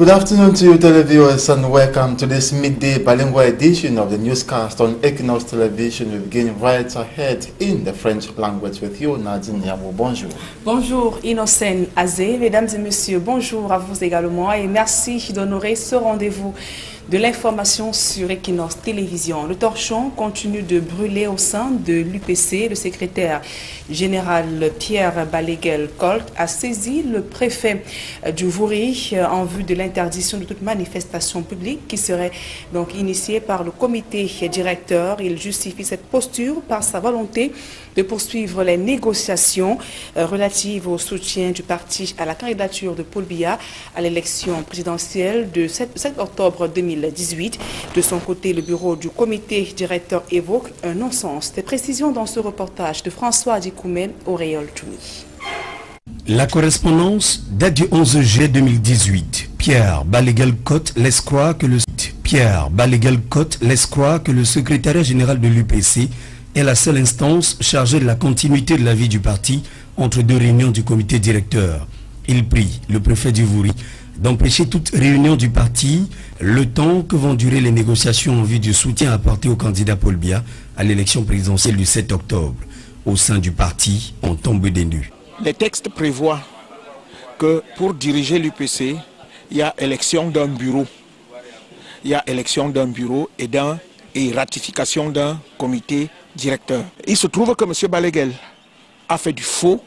Good afternoon to you, televiewers, and welcome to this midday bilingual edition of the newscast on Equinox Television. We begin right ahead in the French language with you, Nadine Yamo. Bonjour. Bonjour, Innocent Azé. Mesdames et messieurs, bonjour à vous également et merci d'honorer ce rendez-vous de l'information sur Equinox Télévision. Le torchon continue de brûler au sein de l'UPC. Le secrétaire général Pierre Baleguel-Colt a saisi le préfet du Vouri en vue de l'interdiction de toute manifestation publique qui serait donc initiée par le comité directeur. Il justifie cette posture par sa volonté de poursuivre les négociations relatives au soutien du parti à la candidature de Paul Biya à l'élection présidentielle de 7 octobre 2018. De son côté, le bureau du comité directeur évoque un non-sens. Des précisions dans ce reportage de François Dikoumé au Réol Toumi. La correspondance date du 11 juillet 2018. Pierre Baleguel-Colt laisse croire que le secrétariat général de l'UPC est la seule instance chargée de la continuité de la vie du parti entre deux réunions du comité directeur. Il prie le préfet du Vouri d'empêcher toute réunion du parti le temps que vont durer les négociations en vue du soutien apporté au candidat Paul Biya à l'élection présidentielle du 7 octobre. Au sein du parti, on tombe des nues. Les textes prévoient que pour diriger l'UPC, il y a élection d'un bureau. Il y a élection d'un bureau et ratification d'un comité directeur. Il se trouve que M. Baleguel a fait du faux,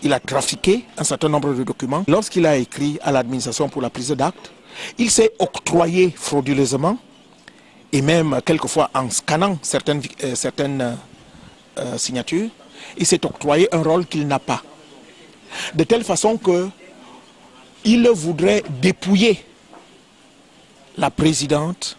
il a trafiqué un certain nombre de documents. Lorsqu'il a écrit à l'administration pour la prise d'acte, il s'est octroyé frauduleusement et même quelquefois en scannant certaines signatures, il s'est octroyé un rôle qu'il n'a pas. De telle façon qu'il voudrait dépouiller la présidente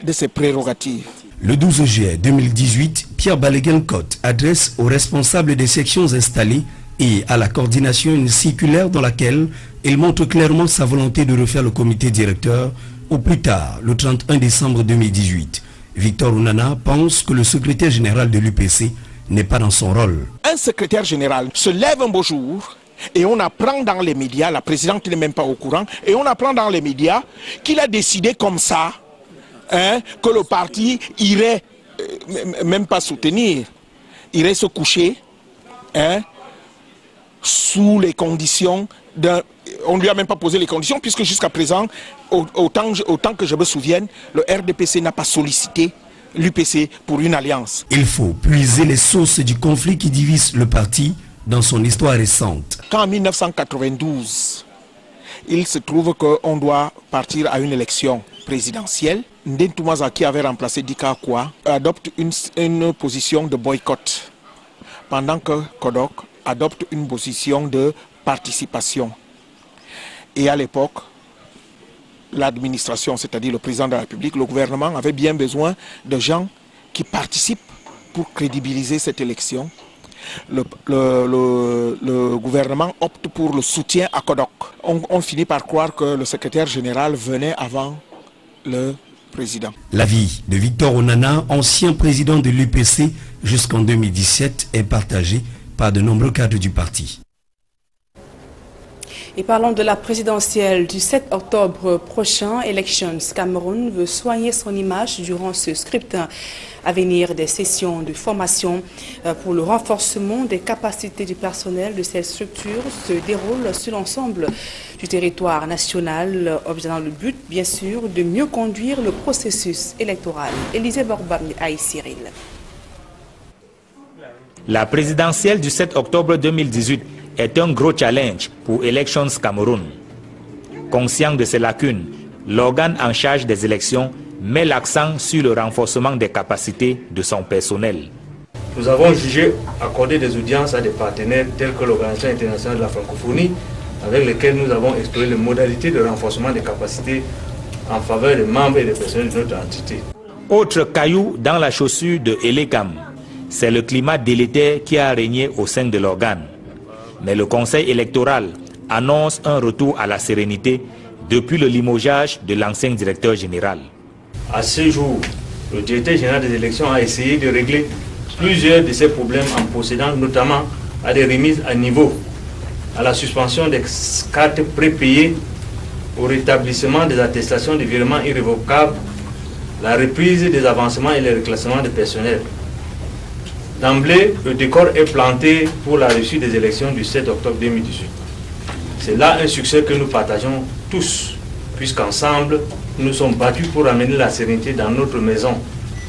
de ses prérogatives. Le 12 juillet 2018, Pierre Baleguel-Colt adresse aux responsables des sections installées et à la coordination une circulaire dans laquelle il montre clairement sa volonté de refaire le comité directeur au plus tard, le 31 décembre 2018. Victor Onana pense que le secrétaire général de l'UPC n'est pas dans son rôle. Un secrétaire général se lève un beau jour et on apprend dans les médias, la présidente n'est même pas au courant, et on apprend dans les médias qu'il a décidé comme ça que le parti irait même pas soutenir, irait se coucher sous les conditions d'un... On ne lui a même pas posé les conditions puisque jusqu'à présent, autant que je me souvienne, le RDPC n'a pas sollicité l'UPC pour une alliance. Il faut puiser les sources du conflit qui divise le parti dans son histoire récente. Quand en 1992, il se trouve qu'on doit partir à une élection présidentielle, Ndentoumaza, qui avait remplacé Dika Akua, adopte une position de boycott, pendant que Kodok adopte une position de participation. Et à l'époque, l'administration, c'est-à-dire le président de la République, le gouvernement avait bien besoin de gens qui participent pour crédibiliser cette élection. Le gouvernement opte pour le soutien à Kodok. On finit par croire que le secrétaire général venait avant le président. L'avis de Victor Onana, ancien président de l'UPC jusqu'en 2017, est partagé par de nombreux cadres du parti. Et parlons de la présidentielle du 7 octobre prochain. Elections Cameroun veut soigner son image durant ce scrutin à venir. Des sessions de formation pour le renforcement des capacités du personnel de cette structure se déroulent sur l'ensemble du territoire national, dans le but, bien sûr, de mieux conduire le processus électoral. Élisée Borba Aïe Cyril. La présidentielle du 7 octobre 2018 est un gros challenge pour Elections Cameroun. Conscient de ses lacunes, l'organe en charge des élections met l'accent sur le renforcement des capacités de son personnel. Nous avons jugé accorder des audiences à des partenaires tels que l'Organisation internationale de la francophonie, avec lesquels nous avons exploré les modalités de renforcement des capacités en faveur des membres et des personnels de notre entité. Autre caillou dans la chaussure de Elecam, c'est le climat délétère qui a régné au sein de l'organe. Mais le Conseil électoral annonce un retour à la sérénité depuis le limogeage de l'ancien directeur général. À ce jour, le directeur général des élections a essayé de régler plusieurs de ces problèmes en procédant notamment à des remises à niveau, à la suspension des cartes prépayées au rétablissement des attestations de virement irrévocable, la reprise des avancements et le reclassement des personnels. D'emblée, le décor est planté pour la réussite des élections du 7 octobre 2018. C'est là un succès que nous partageons tous, puisqu'ensemble, nous nous sommes battus pour amener la sérénité dans notre maison.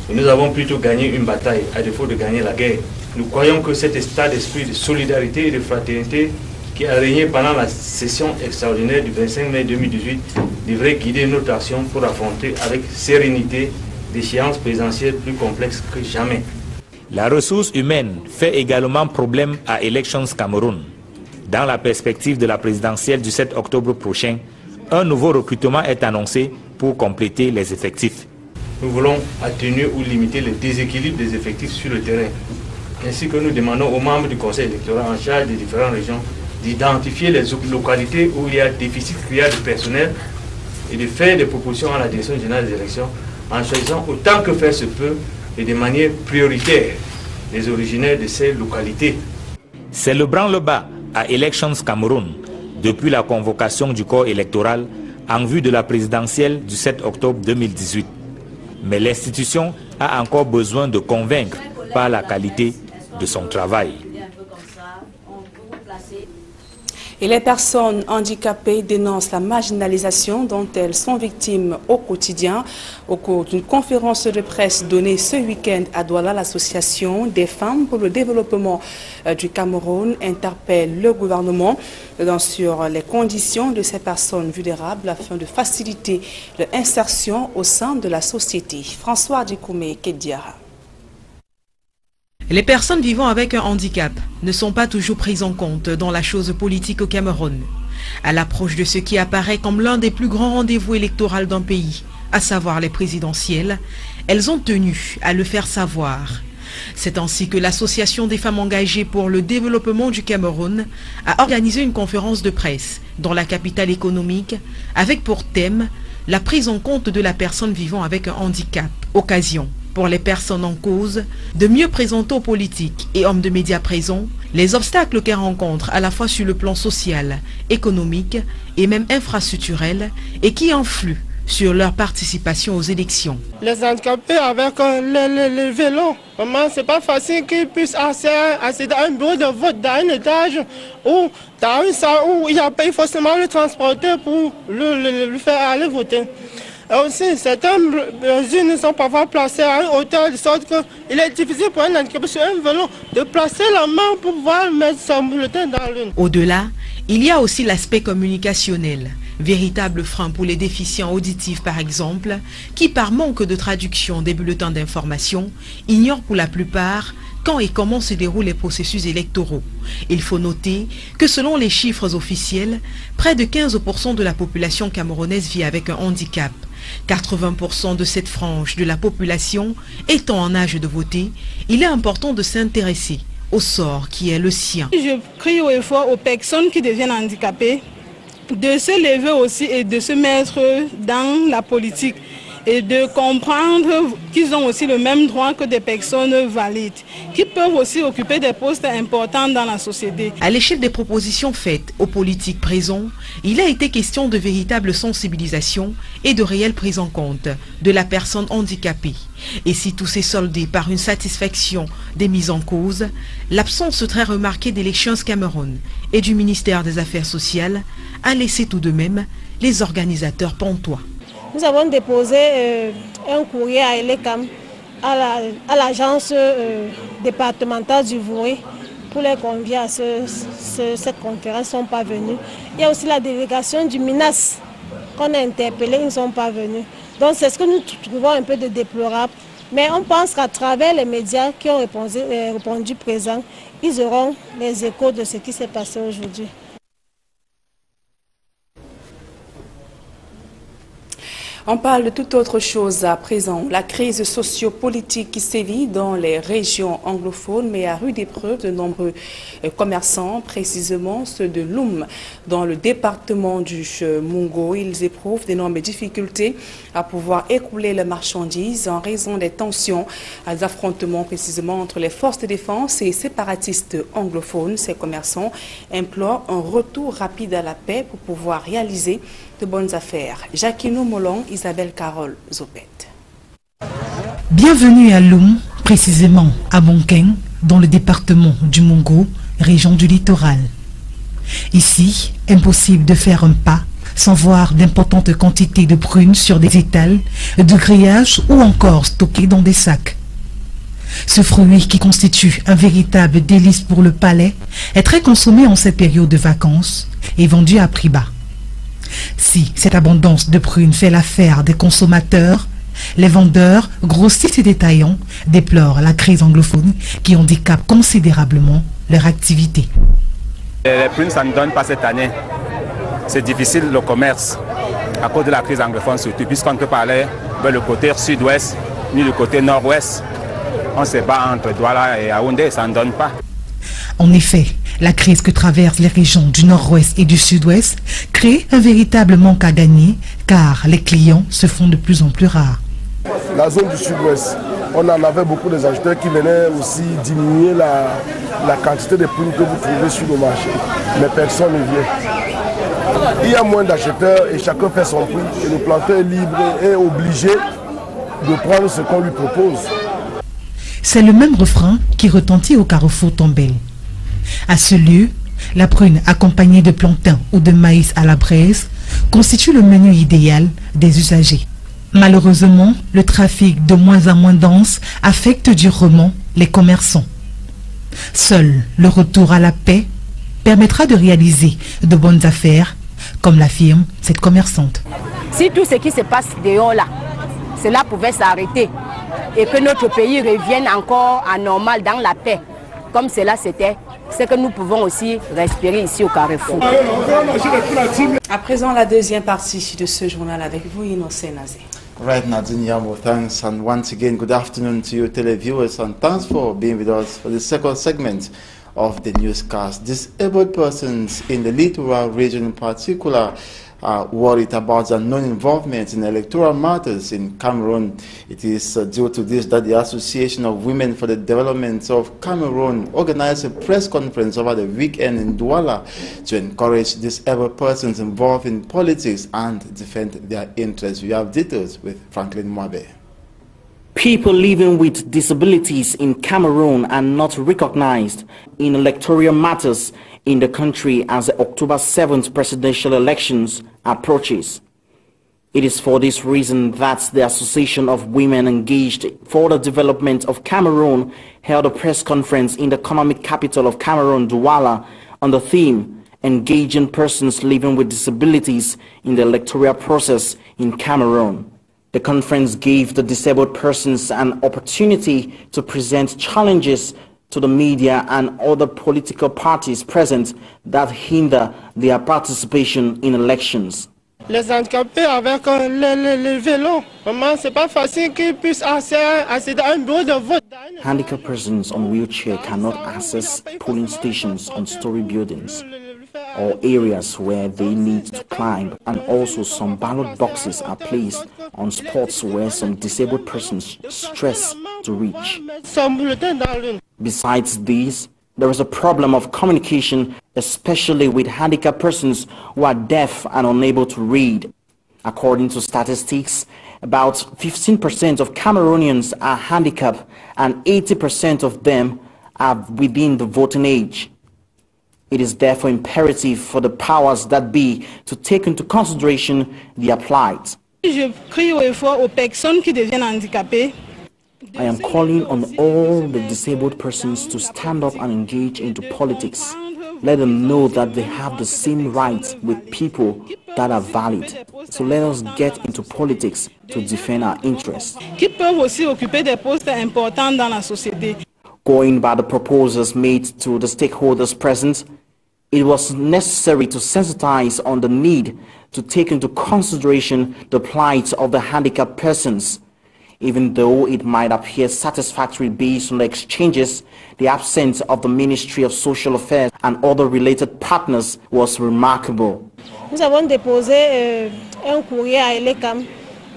Et nous avons plutôt gagné une bataille, à défaut de gagner la guerre. Nous croyons que cet état d'esprit de solidarité et de fraternité qui a régné pendant la session extraordinaire du 25 mai 2018 devrait guider notre action pour affronter avec sérénité l'échéance présidentielle plus complexe que jamais. La ressource humaine fait également problème à Elections Cameroun. Dans la perspective de la présidentielle du 7 octobre prochain, un nouveau recrutement est annoncé pour compléter les effectifs. Nous voulons atténuer ou limiter le déséquilibre des effectifs sur le terrain. Ainsi que nous demandons aux membres du Conseil électoral en charge des différentes régions d'identifier les localités où il y a déficit criard de personnel et de faire des propositions à la Direction générale des élections en choisissant autant que faire se peut et de manière prioritaire les originaires de ces localités. C'est le branle-bas à Elections Cameroun depuis la convocation du corps électoral en vue de la présidentielle du 7 octobre 2018. Mais l'institution a encore besoin de convaincre par la qualité de son travail. Et les personnes handicapées dénoncent la marginalisation dont elles sont victimes au quotidien. Au cours d'une conférence de presse donnée ce week-end à Douala, l'association des femmes pour le développement du Cameroun interpelle le gouvernement sur les conditions de ces personnes vulnérables afin de faciliter leur insertion au sein de la société. François Dikoumé Kediara. Les personnes vivant avec un handicap ne sont pas toujours prises en compte dans la chose politique au Cameroun. À l'approche de ce qui apparaît comme l'un des plus grands rendez-vous électoraux d'un pays, à savoir les présidentielles, elles ont tenu à le faire savoir. C'est ainsi que l'Association des femmes engagées pour le développement du Cameroun a organisé une conférence de presse dans la capitale économique avec pour thème la prise en compte de la personne vivant avec un handicap. Occasion pour les personnes en cause de mieux présenter aux politiques et hommes de médias présents les obstacles qu'elles rencontrent à la fois sur le plan social, économique et même infrastructurel et qui influent sur leur participation aux élections. Les handicapés avec le vélo, vraiment c'est pas facile qu'ils puissent accéder à un bureau de vote dans un étage où il n'y a pas forcément le transporter pour le faire aller voter. Et aussi, certaines mesures sont parfois placées à une hauteur de sorte qu'il est difficile pour un handicapé sur un vélo de placer la main pour pouvoir mettre son bulletin dans l'une. Au-delà, il y a aussi l'aspect communicationnel, véritable frein pour les déficients auditifs par exemple, qui par manque de traduction des bulletins d'information, ignorent pour la plupart quand et comment se déroulent les processus électoraux. Il faut noter que selon les chiffres officiels, près de 15% de la population camerounaise vit avec un handicap. 80% de cette frange de la population étant en âge de voter, il est important de s'intéresser au sort qui est le sien. Je crie au effort aux personnes qui deviennent handicapées de se lever aussi et de se mettre dans la politique et de comprendre qu'ils ont aussi le même droit que des personnes valides, qui peuvent aussi occuper des postes importants dans la société. À l'échelle des propositions faites aux politiques présents, il a été question de véritable sensibilisation et de réelle prise en compte de la personne handicapée. Et si tout s'est soldé par une satisfaction des mises en cause, l'absence très remarquée d'Elections Cameroun et du ministère des Affaires sociales a laissé tout de même les organisateurs pantois. Nous avons déposé un courrier à Elecam, à l'agence départementale du Vouri, pour les convier à cette conférence, ils ne sont pas venus. Il y a aussi la délégation du MINAS qu'on a interpellé, ils ne sont pas venus. Donc c'est ce que nous trouvons un peu de déplorable. Mais on pense qu'à travers les médias qui ont répondu présent, ils auront les échos de ce qui s'est passé aujourd'hui. On parle de toute autre chose à présent. La crise socio-politique qui sévit dans les régions anglophones met à rude épreuve de nombreux commerçants, précisément ceux de Loum. Dans le département du Mungo, ils éprouvent d'énormes difficultés à pouvoir écouler leurs marchandises en raison des tensions, des affrontements précisément entre les forces de défense et séparatistes anglophones. Ces commerçants implorent un retour rapide à la paix pour pouvoir réaliser de bonnes affaires. Jacquino Molon, Isabelle Carole Zopet. Bienvenue à Loum, précisément à Bonkeng, dans le département du Mongo, région du littoral. Ici, impossible de faire un pas sans voir d'importantes quantités de prunes sur des étals, de grillage ou encore stockées dans des sacs. Ce fruit qui constitue un véritable délice pour le palais est très consommé en cette période de vacances et vendu à prix bas. Si cette abondance de prunes fait l'affaire des consommateurs, les vendeurs, grossistes et détaillants déplorent la crise anglophone qui handicape considérablement leur activité. Les prunes, ça ne donne pas cette année. C'est difficile le commerce à cause de la crise anglophone surtout, puisqu'on ne peut pas aller vers le côté sud-ouest ni le côté nord-ouest. On se bat entre Douala et Yaoundé, ça ne donne pas. En effet, la crise que traversent les régions du nord-ouest et du sud-ouest crée un véritable manque à gagner car les clients se font de plus en plus rares. La zone du sud-ouest, on en avait beaucoup des acheteurs qui venaient aussi diminuer la quantité de prunes que vous trouvez sur le marché. Mais personne ne vient. Il y a moins d'acheteurs et chacun fait son prix. Et le planteur libre est obligé de prendre ce qu'on lui propose. C'est le même refrain qui retentit au carrefour Tombel. À ce lieu, la prune accompagnée de plantain ou de maïs à la braise constitue le menu idéal des usagers. Malheureusement, le trafic de moins en moins dense affecte durement les commerçants. Seul le retour à la paix permettra de réaliser de bonnes affaires, comme l'affirme cette commerçante. Si tout ce qui se passe dehors là, cela pouvait s'arrêter et que notre pays revienne encore à normal dans la paix, comme cela c'était, c'est que nous pouvons aussi respirer ici au Carrefour. À présent, la deuxième partie de ce journal avec vous, Innocent Nazé. Right, Nadine Yamo, thanks, and once again, good afternoon to you televiewers, and thanks for being with us for the second segment of the newscast. Disabled persons in the littoral region in particular are worried about their non-involvement in electoral matters in Cameroon. It is due to this that the Association of Women for the Development of Cameroon organized a press conference over the weekend in Douala to encourage disabled persons involved in politics and defend their interests. We have details with Franklin Mwabe. People living with disabilities in Cameroon are not recognized in electoral matters in the country as the October 7th presidential elections approaches. It is for this reason that the Association of Women Engaged for the Development of Cameroon held a press conference in the economic capital of Cameroon, Douala, on the theme Engaging Persons Living with Disabilities in the Electoral Process in Cameroon. The conference gave the disabled persons an opportunity to present challenges to the media and other political parties present that hinder their participation in elections. Les handicapés avec les vélos, vraiment c'est pas facile qu'ils puissent accéder à un bureau de vote. Handicapped persons on wheelchair cannot access polling stations on story buildings or areas where they need to climb, and also some ballot boxes are placed on spots where some disabled persons stress to reach. Besides these, there is a problem of communication, especially with handicapped persons who are deaf and unable to read. According to statistics, about 15% of Cameroonians are handicapped and 80% of them are within the voting age. It is therefore imperative for the powers that be to take into consideration their plight. Je crie au effort aux personnes qui deviennent handicapées. I am calling on all the disabled persons to stand up and engage into politics. Let them know that they have the same rights with people that are valid. So let us get into politics to defend our interests. Qui peuvent aussi occuper des postes importants dans la société. Going by the proposals made to the stakeholders present, it was necessary to sensitize on the need to take into consideration the plight of the handicapped persons. Even though it might appear satisfactory based on the exchanges, the absence of the Ministry of Social Affairs and other related partners was remarkable. Nous avons déposé un courrier à Elekam,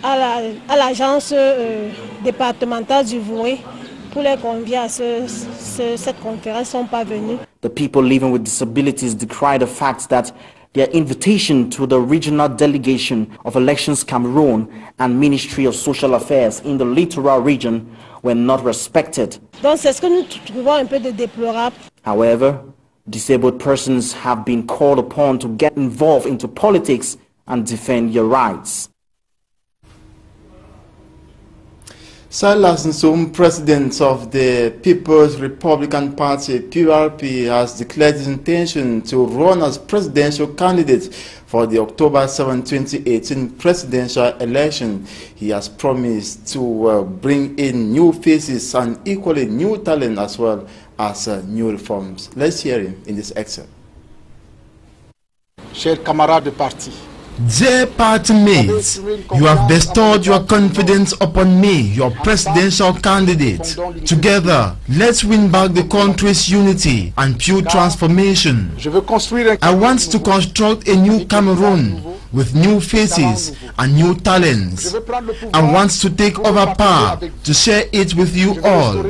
à l'agence départementale du Vouré, pour les convier à cette conférence, sont pas venus. The people living with disabilities decry the fact that their invitation to the regional delegation of Elections Cameroon and Ministry of Social Affairs in the littoral region were not respected. Donc c'est ce que nous trouvons un peu de déplorable. However, disabled persons have been called upon to get involved into politics and defend their rights. Silas Nsum, president of the People's Republican Party, PRP, has declared his intention to run as presidential candidate for the October 7, 2018 presidential election. He has promised to bring in new faces and equally new talent as well as new reforms. Let's hear him in this excerpt. Chers camarades de parti, dear party mates, you have bestowed your confidence upon me, your presidential candidate. Together, let's win back the country's unity and pure transformation. I want to construct a new Cameroon with new faces and new talents. I want to take over power to share it with you all.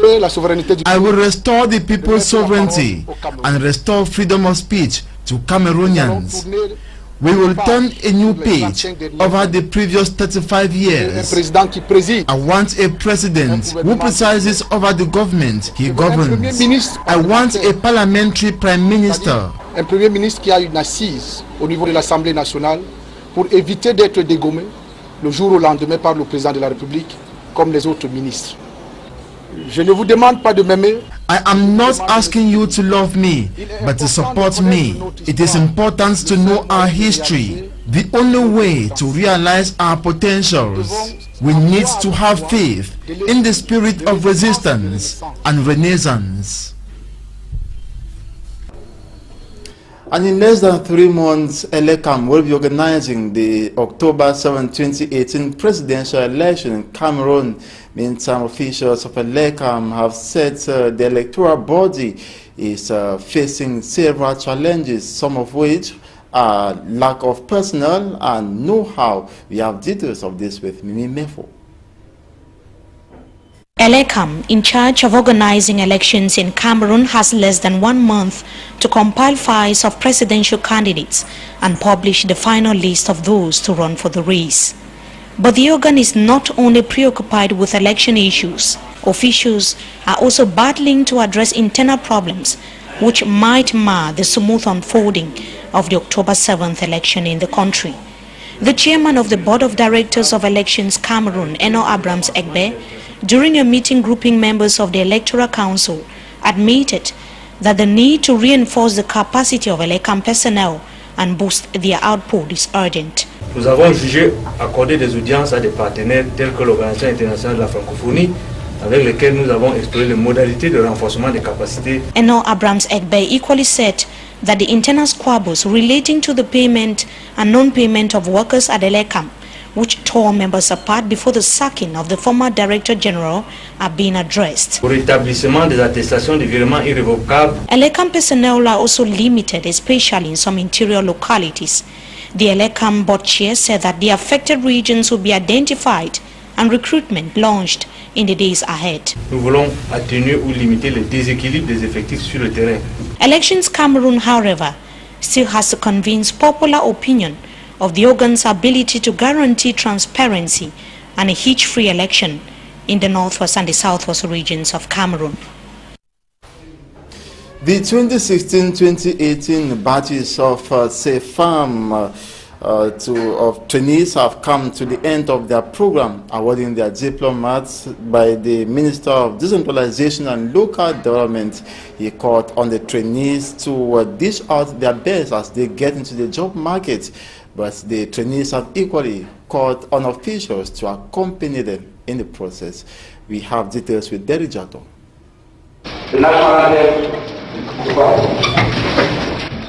I will restore the people's sovereignty and restore freedom of speech to Cameroonians. We will turn a new page over the previous 35 years. I want a president who presides over the government he governs. I want a parliamentary prime minister. Un premier ministre qui a une assise au niveau de l'Assemblée nationale pour éviter d'être dégommé le jour au lendemain par le président de la République comme les autres ministres. Je ne vous demande pas de m'aimer. I am not asking you to love me, but to support me. It is important to know our history. The only way to realize our potentials, we need to have faith in the spirit of resistance and renaissance. And in less than 3 months, Elecam will be organizing the October 7, 2018 presidential election in Cameroon. Meantime, officials of Elecam have said the electoral body is facing several challenges, some of which are lack of personnel and know-how. We have details of this with Mimi Mefo. Elecam, in charge of organizing elections in Cameroon, has less than 1 month to compile files of presidential candidates and publish the final list of those to run for the race. But the organ is not only preoccupied with election issues. Officials are also battling to address internal problems which might mar the smooth unfolding of the October 7th election in the country. The chairman of the Board of Directors of Elections Cameroon, Eno Abrams Egbe, during a meeting grouping members of the Electoral Council, admitted that the need to reinforce the capacity of Elecam personnel and boost their output is urgent. Nous avons jugé accorder des audiences à des partenaires tels que l'Organisation internationale de la francophonie, avec lesquels nous avons exploré les modalités de renforcement des capacités. Eno Abrams Egbe equally said that the internal squabbles relating to the payment and non-payment of workers at Elecam, which tore members apart before the sacking of the former Director General, are being addressed. Pour l'établissement des attestations de virement irrévocable. Elecam personnel are also limited, especially in some interior localities. The Elecam board chair said that the affected regions will be identified and recruitment launched in the days ahead. Nous voulons atténuer ou limiter le déséquilibre des effectifs sur le terrain. Elections Cameroon, however, still has to convince popular opinion of the organ's ability to guarantee transparency and a hitch-free election in the northwest and the southwest regions of Cameroon. The 2016-2018 batches of SAFAM of trainees have come to the end of their program, awarding their diplomas by the Minister of Decentralization and Local Development. He called on the trainees to dish out their best as they get into the job market, but the trainees have equally called on officials to accompany them in the process. We have details with Derry Jato.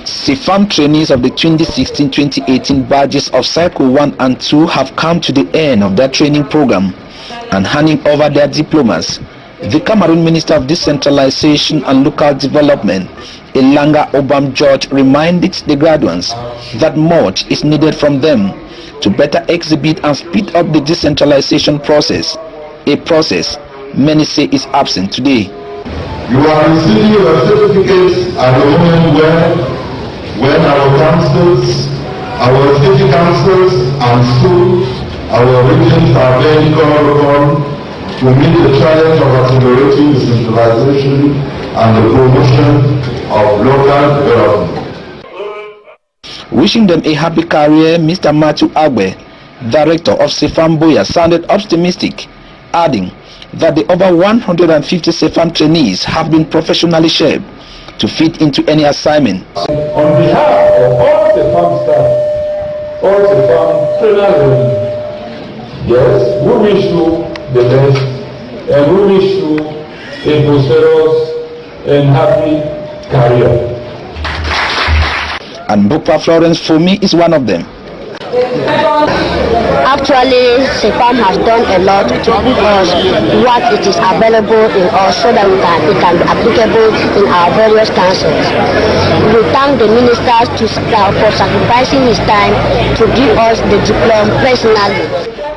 SAFAM trainees of the 2016-2018 badges of Cycle 1 and 2 have come to the end of their training program and handing over their diplomas. The Cameroon Minister of Decentralization and Local Development, Elanga Obam George, reminded the graduates that much is needed from them to better exhibit and speed up the decentralization process, a process many say is absent today. You are receiving your certificates at the moment where when our councils, our city councils and schools, our regions are being called upon to meet the challenge of accelerating decentralization and the promotion of local development. Wishing them a happy career, Mr. Matthew Agbe, director of CFAM Buea, sounded optimistic, adding that the over 150 CFAM trainees have been professionally shaped to fit into any assignment. On behalf of all CFAM staff, all CFAM trainers, yes, we wish you the best, and we wish you a prosperous and happy career. And Bukpa Florence Fumi is one of them. Actually, CFAM has done a lot to give us what it is available in us so that it can be applicable in our various councils. We thank the minister for sacrificing his time to give us the diploma personally.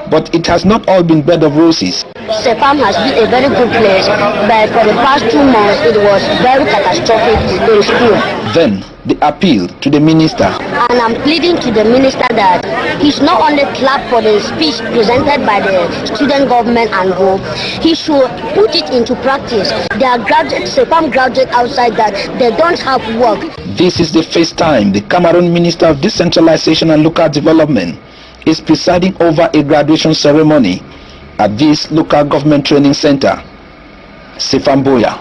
But it has not all been bed of roses. CFAM has been a very good place, but for the past 2 months it was very catastrophic in school. Then the appeal to the minister. And I'm pleading to the minister that he should not only clap for the speech presented by the student government and go, he should put it into practice. There are graduates, CFAM graduates outside that they don't have work. This is the first time the Cameroon Minister of Decentralization and Local Development is presiding over a graduation ceremony at this local government training center, CFAM Buea.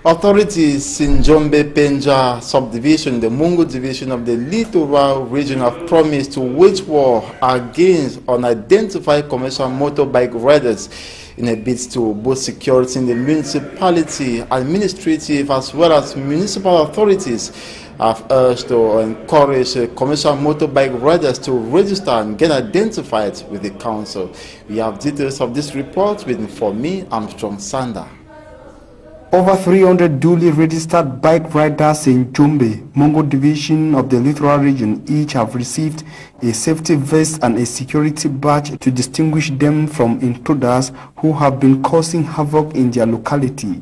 Authorities in Jombe Penja subdivision, the Mungu division of the Littoral region, have promised to wage war against unidentified commercial motorbike riders in a bid to boost security in the municipality. Administrative as well as municipal authorities have urged to encourage commercial motorbike riders to register and get identified with the council. We have details of this report with For Me, Armstrong Sander. Over 300 duly registered bike riders in Jombe, Mungu division of the Littoral region, each have received a safety vest and a security badge to distinguish them from intruders who have been causing havoc in their locality.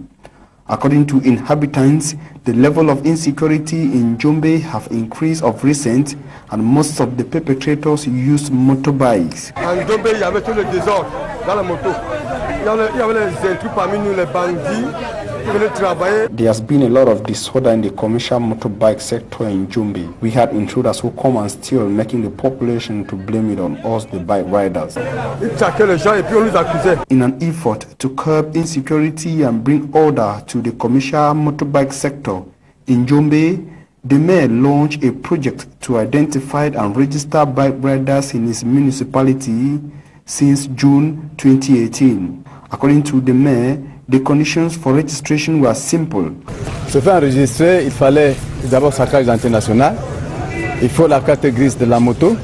According to inhabitants, the level of insecurity in Jombe have increased of recent, and most of the perpetrators use motorbikes. En Jombe, il y avait tout le désordre dans la moto. Il y avait les intrus parmi nous, les bandits. There has been a lot of disorder in the commercial motorbike sector in Jombe. We had intruders who come and steal, making the population to blame it on us, the bike riders. In an effort to curb insecurity and bring order to the commercial motorbike sector in Jombe, the mayor launched a project to identify and register bike riders in his municipality since June 2018. According to the mayor, the conditions for registration were simple. Se faire enregistrer, il fallait d'abord sa carte d'identité nationale. Il faut la carte grise de la moto.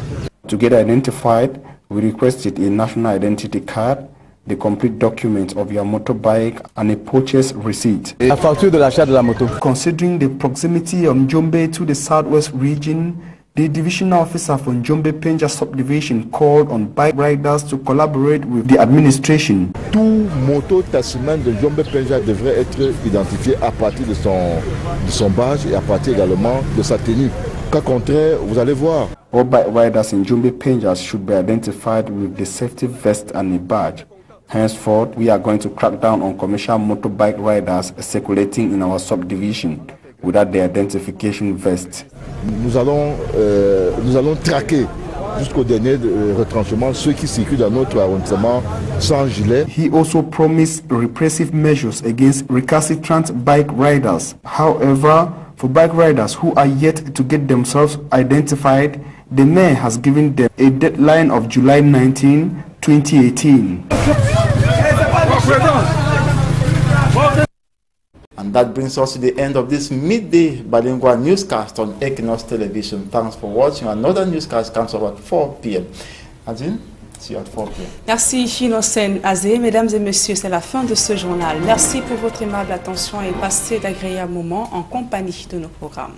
To get identified, we requested a national identity card, the complete document of your motorbike, and a purchase receipt. La facture de l'achat de la moto. Considering the proximity of Jombe to the southwest region, the divisional officer from Jombe Penja subdivision called on bike riders to collaborate with the administration. Tout moto-taximan de Jombe Penja devrait être identifié à partir de son badge et à partir également de sa tenue. Cas contraire, vous allez voir. All bike riders in Jombe Penja should be identified with the safety vest and a badge. Henceforth, we are going to crack down on commercial motorbike riders circulating in our subdivision without the identification vest. Nous allons traquer jusqu'au dernier retranchement ceux qui circulent dans notre arrondissement sans gilet. He also promised repressive measures against recalcitrant bike riders. However, for bike riders who are yet to get themselves identified, the mayor has given them a deadline of July 19, 2018. And that brings us to the end of this midday bilingual newscast on Equinox Television. Thanks for watching. Another newscast comes up at 4 p.m. Adine, see you at 4 p.m. Merci Chinosen Azé. Mesdames et messieurs, c'est la fin de ce journal. Merci pour votre aimable attention et passez d'agréables moments en compagnie de nos programmes.